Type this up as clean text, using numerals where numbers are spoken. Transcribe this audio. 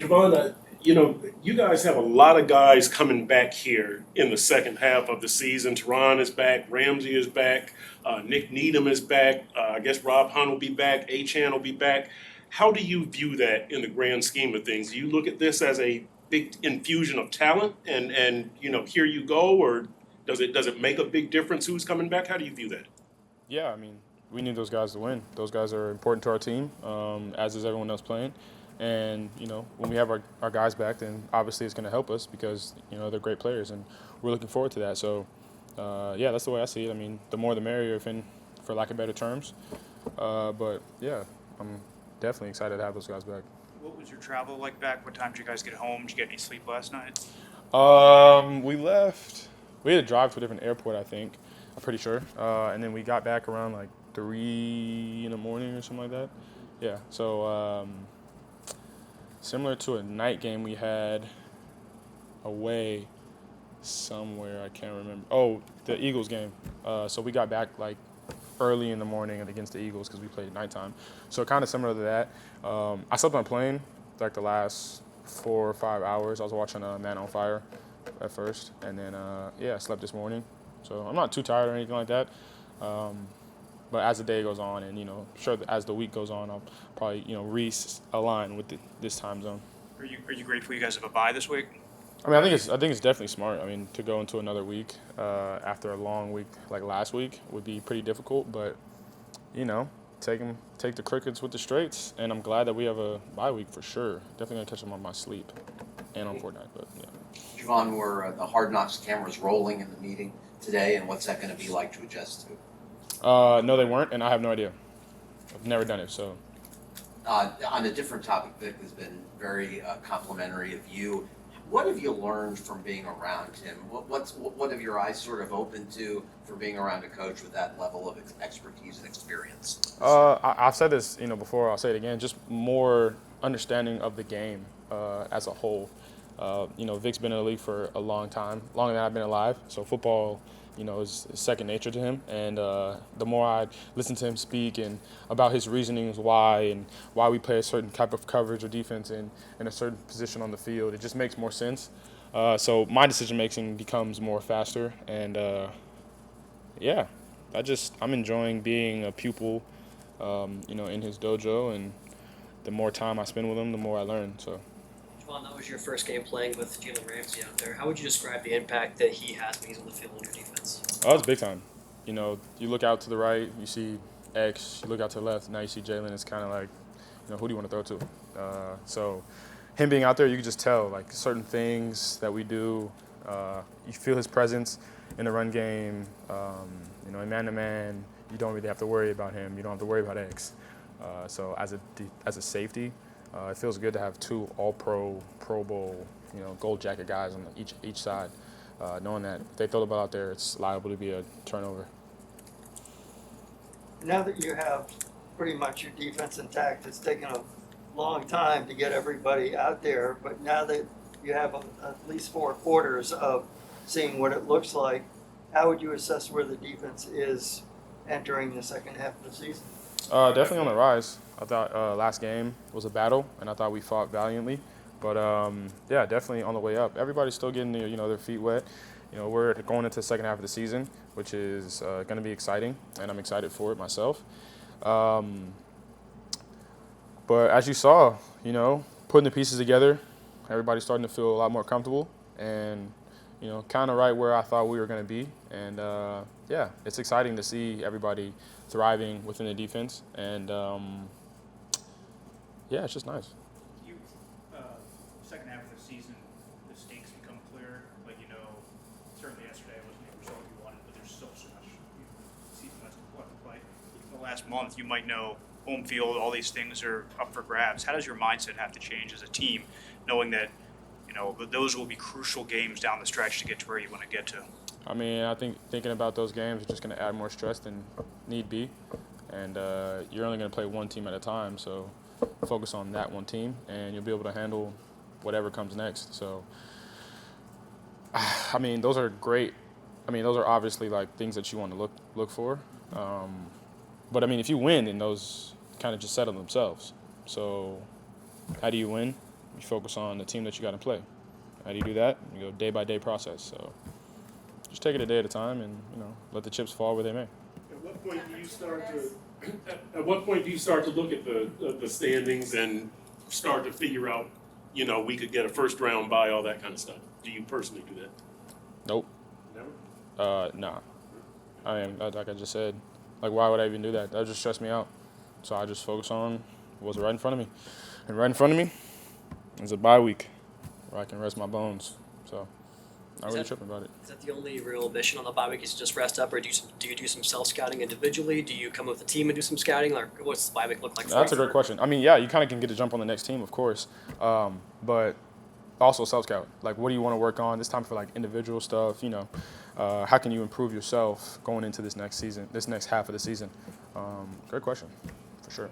Jevon, you guys have a lot of guys coming back here in the second half of the season. Teron is back, Ramsey is back, Nick Needham is back. I guess Rob Hunt will be back, Achan will be back. How do you view that in the grand scheme of things? Do you look at this as a big infusion of talent, and here you go, or does it make a big difference who's coming back? How do you view that? Yeah, I mean, we need those guys to win. Those guys are important to our team, as is everyone else playing. And, when we have our guys back, then obviously it's going to help us because, they're great players. And we're looking forward to that. So, yeah, that's the way I see it. I mean, the more the merrier, for lack of better terms. But, yeah, I'm definitely excited to have those guys back. What was your travel like back? What time did you guys get home? Did you get any sleep last night? We left. We had to drive to a different airport, I think. I'm pretty sure. And then we got back around like 3 in the morning or something like that. Yeah. So similar to a night game we had away somewhere. I can't remember. Oh, the Eagles game. So we got back like early in the morning against the Eagles because we played at nighttime. So kind of similar to that. I slept on a plane like the last 4 or 5 hours. I was watching Man on Fire at first, and then I slept this morning. So I'm not too tired or anything like that. But as the day goes on, and sure as the week goes on, I'll probably realign with this time zone. Are you grateful you guys have a bye this week? I mean, I think it's definitely smart. I mean, to go into another week after a long week like last week would be pretty difficult, but take the crickets with the straights, and I'm glad that we have a bye week for sure. Definitely gonna catch them on my sleep and on Fortnite, but yeah. Jevon, were the Hard Knocks cameras rolling in the meeting today, and what's that going to be like to adjust to? No, they weren't, and I have no idea. I've never done it, so. On a different topic, Vic has been very complimentary of you. What have you learned from being around him? What have your eyes sort of opened to for being around a coach with that level of expertise and experience? I've said this, before. I'll say it again. Just more understanding of the game as a whole. Vic's been in the league for a long time, longer than I've been alive. So football, is second nature to him. And the more I listen to him speak and about his reasonings why and why we play a certain type of coverage or defense in a certain position on the field, it just makes more sense. So my decision making becomes more faster. And yeah, I'm enjoying being a pupil, in his dojo. And the more time I spend with him, the more I learn. So. Jevon, that was your first game playing with Jalen Ramsey out there. How would you describe the impact that he has when he's on the field on your defense? Oh, it's big time. You look out to the right, you see X. You look out to the left, now you see Jalen. It's kind of like, who do you want to throw to? So him being out there, you can just tell, like, certain things that we do. You feel his presence in the run game. In man-to-man, you don't really have to worry about him. You don't have to worry about X. So as a safety, it feels good to have two All-Pro, Pro Bowl, gold jacket guys on each side, knowing that if they throw the ball out there, it's liable to be a turnover. Now that you have pretty much your defense intact, it's taken a long time to get everybody out there, but now that you have at least 4 quarters of seeing what it looks like, how would you assess where the defense is entering the second half of the season? Definitely on the rise. I thought last game was a battle, and I thought we fought valiantly. But yeah, definitely on the way up. Everybody's still getting their feet wet. We're going into the second half of the season, which is going to be exciting, and I'm excited for it myself. But as you saw, putting the pieces together, everybody's starting to feel a lot more comfortable, and kind of right where I thought we were going to be. And yeah, it's exciting to see everybody thriving within the defense, and yeah, it's just nice. Second half of the season, the stakes become clear. Like, certainly yesterday wasn't the result you wanted, but there's still so much season left to play. In the last month, you might know home field, all these things are up for grabs. How does your mindset have to change as a team, knowing that, those will be crucial games down the stretch to get to where you want to get to? I mean, I think thinking about those games is just going to add more stress than need be. And you're only going to play one team at a time, so focus on that one team, and you'll be able to handle whatever comes next. So, I mean, those are great. I mean, those are obviously like things that you want to look for. But I mean, if you win, then those kind of just settle themselves. So, how do you win? you focus on the team that you got to play. How do you do that? You go day-by-day process. So just take it a day at a time and, let the chips fall where they may. At what point do you start to at what point do you start to look at the standings and start to figure out, we could get a first round bye, all that kind of stuff? Do you personally do that? Nope. Never? Nah. Like I just said, like, why would I even do that? That would just stress me out. So I just focus on what's right in front of me. And right in front of me is a bye week where I can rest my bones. So not really tripping about it. Is that the only real mission on the bye week? Is to just rest up, or do you do some self scouting individually? Do you come with a team and do some scouting? Like, what's the bye week look like? That's a great question. I mean, yeah, you kind of can get a jump on the next team, of course, but also self scout. Like, what do you want to work on? This time for like individual stuff. How can you improve yourself going into this next season, this next half of the season? Great question, for sure.